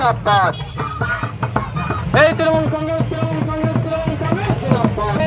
জিন্দাবাদ। এই তৃণমূল কংগ্রেস জিন্দাবাদ।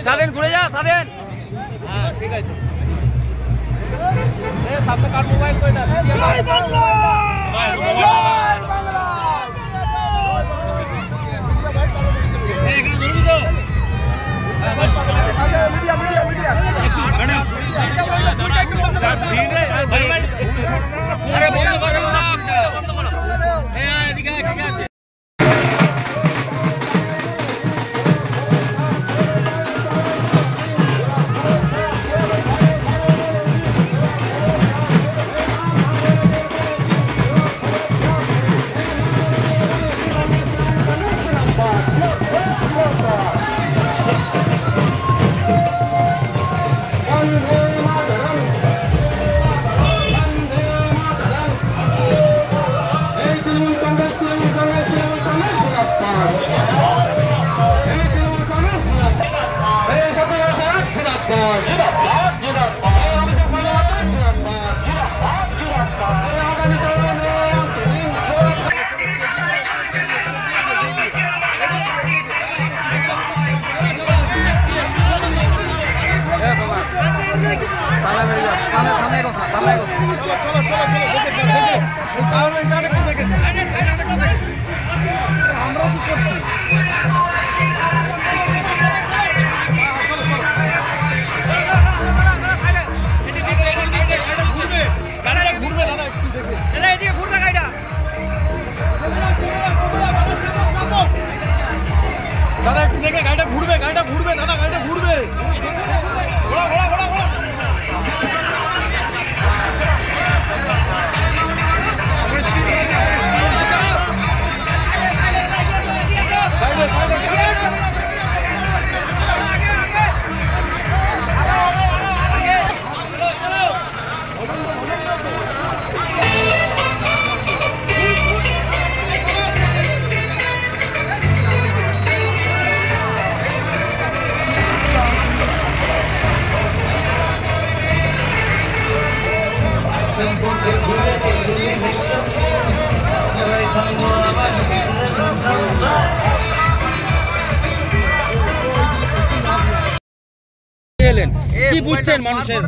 স্বাধীন ঘুরে যা স্বাধীন। হ্যাঁ ঠিক আছে। সামনে কার মোবাইল কইটা দাদা একটু দেখে গাড়িটা ঘুরবে দাদা গাড়িটা ঘুরবে। ঘোড়া ঘোড়া ঘোড়া ঘোড়া কি বুঝছেন মানুষের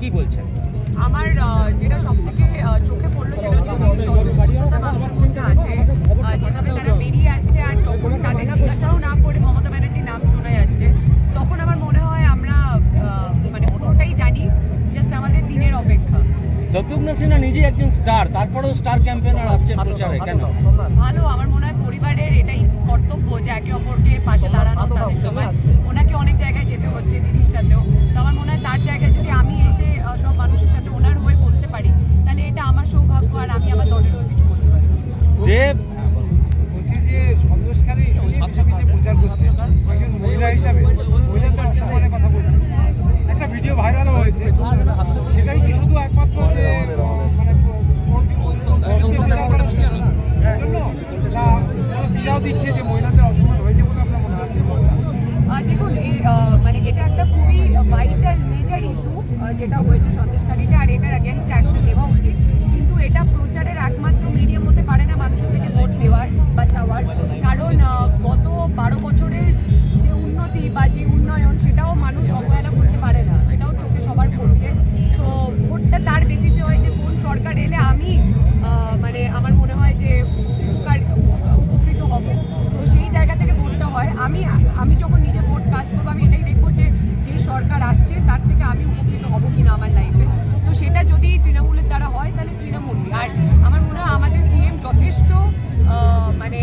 কি বলছেন? আমার যেটা সব থেকে চোখে পড়লো সেটা হচ্ছে সচেতনতা মানুষের মধ্যে আছে, যেভাবে তারা বেরিয়ে আসছে আর যখন তাদের জিজ্ঞাসাও না করে মমতা ব্যানার্জির নাম শোনা যাচ্ছে তখন আমার মনে হয় আমরা মানে পুরোটাই জানি, জাস্ট আমাদের দিনের অপেক্ষা। শত্রুঘ্ন সিনহা নিজে একজন স্টার, তারপরেও স্টার ক্যাম্পেইনার আসছেন প্রচারে, কেন? ভালো, আমার মনে হয় পরিবারের এটাই কর্তব্য যে একে অপরকে পাশে দাঁড়ানো। তাদের সময় ওনাকে অনেক জায়গায় যেতে হচ্ছে দিদির সাথেও, তো আমার মনে হয় তার জায়গায় যদি আমি এসে সব মানুষের সাথে ওনার হয়ে বলতে পারি তাহলে এটা আমার সৌভাগ্য আর আমি আমার দলের হয়ে কিছু করতে পারছি। দেব বলছি যে সন্দেশকারী ছবিতে প্রচার করছে একজন মহিলা হিসাবে, মহিলাদের অসম্মানে কথা বলছে, একটা ভিডিও ভাইরালও হয়েছে, সেটাই কি শুধু একমাত্র যে মানে দিচ্ছে যে মহিলাদের অসম্মান হয়েছে বলে আপনার মনে হয়? দেখুন মানে এটা একটা খুবই ভাইটাল মেজর ইস্যু যেটা হয়েছে সন্দেশখালীতে, আর এটার এগেনস্ট অ্যাকশন নেওয়া উচিত। কিন্তু এটা প্রচারের একমাত্র মিডিয়াম হতে পারে না মানুষের থেকে ভোট নেওয়ার বা চাওয়ার, কারণ গত 12 বছরের যে উন্নতি বা যে উন্নয়ন সেটাও মানুষ অবহেলা করতে পারে না, সেটাও চোখে সবার পড়ছে। তো ভোটটা তার বেসিসে হয় যে কোন সরকার এলে আমি মানে আমার মনে হয় যে উপকৃত হব, তো সেই জায়গা থেকে ভোটটা হয়। আমি যখন নিজে তার থেকে আমি উপকৃত হব কিনা আমার লাইফে। তো সেটা যদি তৃণমূলের দ্বারা হয় তাহলে তৃণমূলই। আর আমার মনে হয় আমাদের সিএম যথেষ্ট মানে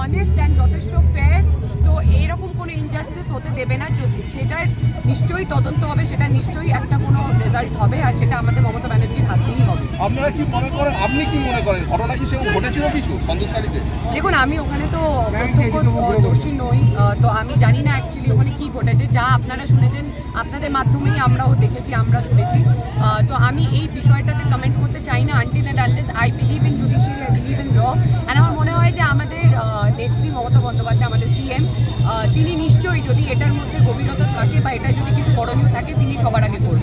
অনেস্ট অ্যান্ড যথেষ্ট ফেয়ার। তো এইরকম কোনো ইনজাস্টিস হতে দেবে না। সেটার নিশ্চয়ই তদন্ত হবে, সেটা নিশ্চয়ই একটা কোনো রেজাল্ট হবে, আর সেটা আমাদের মমতা ব্যানার্জির হাত দিয়েই হবে। আপনারা কি মনে করেন, আপনি কি মনে করেন ঘটনা কি সেও ঘটেছিল কিছু সন্দেশকারীতে? দেখুন, আমি ওখানে তো প্রত্যক্ষদর্শী নই, তো আমি জানি না অ্যাকচুয়ালি ওখানে কি ঘটেছে। যা আপনারা শুনেছেন আপনাদের মাধ্যমেই আমরাও দেখেছি, আমরা শুনেছি। তো আমি এই বিষয়টাতে কমেন্ট করতে চাই না until and unless I believe in judiciary, I believe in law. And আমার মনে হয় যে আমাদের নেত্রী মমতা বন্দ্যোপাধ্যায়, আমাদের সিএম, তিনি নিশ্চয়ই যদি এটার মধ্যে গভীরতা থাকে বা এটা যদি কিছু করণীয় থাকে তিনি সবার আগে করবেন।